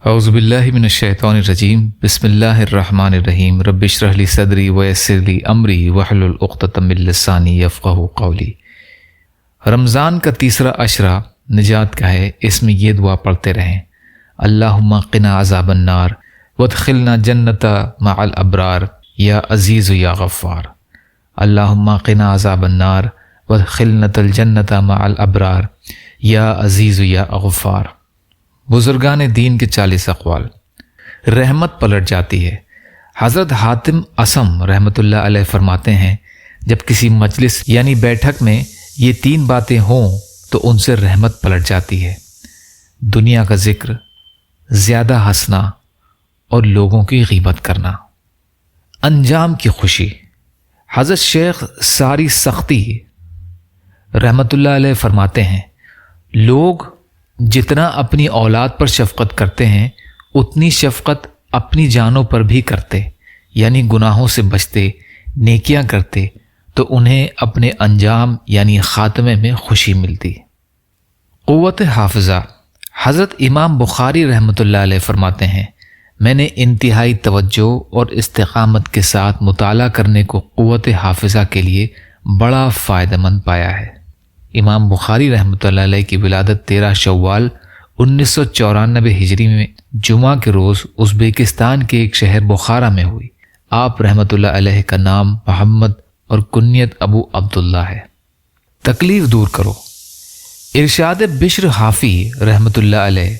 اعوذ باللہ من الشیطان الرجیم بسم اللہ الرحمن الرحیم رب اشرح لی صدری ویسر لی امری واحلل عقدۃ من لسانی یفقہوا قولی۔ رمضان کا تیسرا عشرہ نجات کا ہے۔ اس میں یہ دعا پڑھتے رہیں: اللہم قنا عذاب النار وادخلنا جنت مع الابرار یا عزیز یا غفار۔ اللہم قنا عذاب النار وادخلنا الجنت مع الابرار یا عزیز یا غفار۔ بزرگان دین کے 40 اقوال۔ رحمت پلٹ جاتی ہے۔ حضرت حاتم اصم رحمۃ اللہ علیہ فرماتے ہیں، جب کسی مجلس یعنی بیٹھک میں یہ 3 باتیں ہوں تو ان سے رحمت پلٹ جاتی ہے: دنیا کا ذکر، زیادہ ہنسنا اور لوگوں کی غیبت کرنا۔ انجام کی خوشی۔ حضرت شیخ ساری سختی رحمۃ اللہ علیہ فرماتے ہیں، لوگ جتنا اپنی اولاد پر شفقت کرتے ہیں اتنی شفقت اپنی جانوں پر بھی کرتے، یعنی گناہوں سے بچتے، نیکیاں کرتے تو انہیں اپنے انجام یعنی خاتمے میں خوشی ملتی۔ قوت حافظہ۔ حضرت امام بخاری رحمۃ اللہ علیہ فرماتے ہیں، میں نے انتہائی توجہ اور استقامت کے ساتھ مطالعہ کرنے کو قوت حافظہ کے لیے بڑا فائدہ مند پایا ہے۔ امام بخاری رحمۃ اللہ علیہ کی ولادت 13 شوال 1994 ہجری میں جمعہ کے روز ازبیکستان کے ایک شہر بخارا میں ہوئی۔ آپ رحمۃ اللہ علیہ کا نام محمد اور کنیت ابو عبداللہ ہے۔ تکلیف دور کرو۔ ارشاد بشر حافی رحمۃ اللہ علیہ: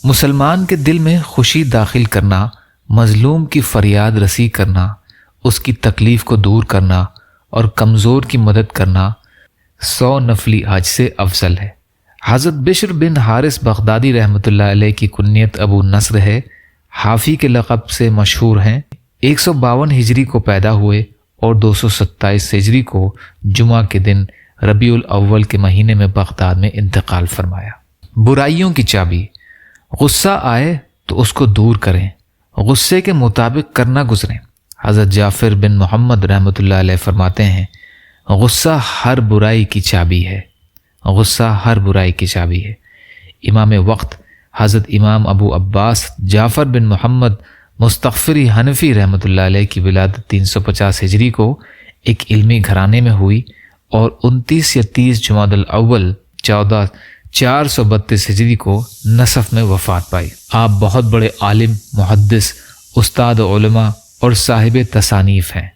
مسلمان کے دل میں خوشی داخل کرنا، مظلوم کی فریاد رسی کرنا، اس کی تکلیف کو دور کرنا اور کمزور کی مدد کرنا 100 نفلی حج سے افضل ہے۔ حضرت بشر بن حارث بغدادی رحمۃ اللہ علیہ کی کنیت ابو نصر ہے، حافی کے لقب سے مشہور ہیں۔ 152 ہجری کو پیدا ہوئے اور 227 ہجری کو جمعہ کے دن ربیع الاول کے مہینے میں بغداد میں انتقال فرمایا۔ برائیوں کی چابی۔ غصہ آئے تو اس کو دور کریں، غصے کے مطابق کرنا گزریں۔ حضرت جعفر بن محمد رحمۃ اللہ علیہ فرماتے ہیں، غصہ ہر برائی کی چابی ہے، غصہ ہر برائی کی چابی ہے۔ امام وقت حضرت امام ابو عباس جعفر بن محمد مستغفری حنفی رحمۃ اللہ علیہ کی ولادت 350 ہجری کو ایک علمی گھرانے میں ہوئی اور 29 یا 30 جمادی الاول 432 ہجری کو نصف میں وفات پائی۔ آپ بہت بڑے عالم، محدث، استاد علماء اور صاحب تصانیف ہیں۔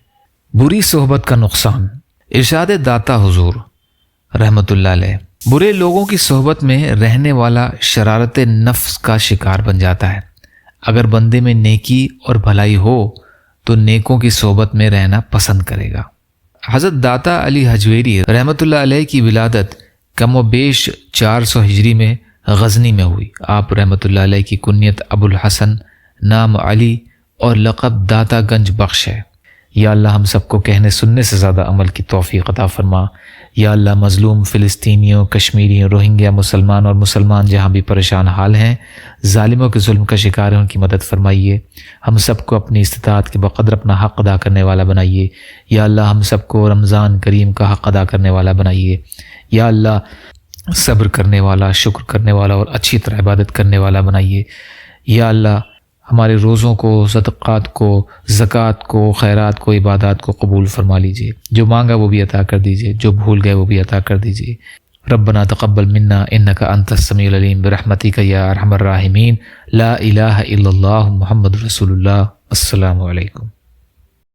بری صحبت کا نقصان۔ ارشاد داتا حضور رحمۃ اللہ علیہ: برے لوگوں کی صحبت میں رہنے والا شرارت نفس کا شکار بن جاتا ہے۔ اگر بندے میں نیکی اور بھلائی ہو تو نیکوں کی صحبت میں رہنا پسند کرے گا۔ حضرت داتا علی حجویری رحمۃ اللہ علیہ کی ولادت کم و بیش 400 ہجری میں غزنی میں ہوئی۔ آپ رحمۃ اللہ علیہ کی کنیت ابو الحسن، نام علی اور لقب داتا گنج بخش ہے۔ یا اللہ ہم سب کو کہنے سننے سے زیادہ عمل کی توفیق عطا فرما۔ یا اللہ مظلوم فلسطینیوں، کشمیریوں، روہنگیا مسلمان اور مسلمان جہاں بھی پریشان حال ہیں، ظالموں کے ظلم کا شکار ہیں، ان کی مدد فرمائیے۔ ہم سب کو اپنی استطاعت کے بقدر اپنا حق ادا کرنے والا بنائیے۔ یا اللہ ہم سب کو رمضان کریم کا حق ادا کرنے والا بنائیے۔ یا اللہ صبر کرنے والا، شکر کرنے والا اور اچھی طرح عبادت کرنے والا بنائیے۔ یا اللہ ہمارے روزوں کو، صدقات کو، زکوٰۃ کو، خیرات کو، عبادات کو قبول فرما لیجیے۔ جو مانگا وہ بھی عطا کر دیجیے، جو بھول گئے وہ بھی عطا کر دیجیے۔ ربنا تقبل منا انک انت السمیع العلیم برحمتک یا ارحم الراحمین۔ لا الہ الا اللہ محمد رسول اللہ۔ السلام علیکم۔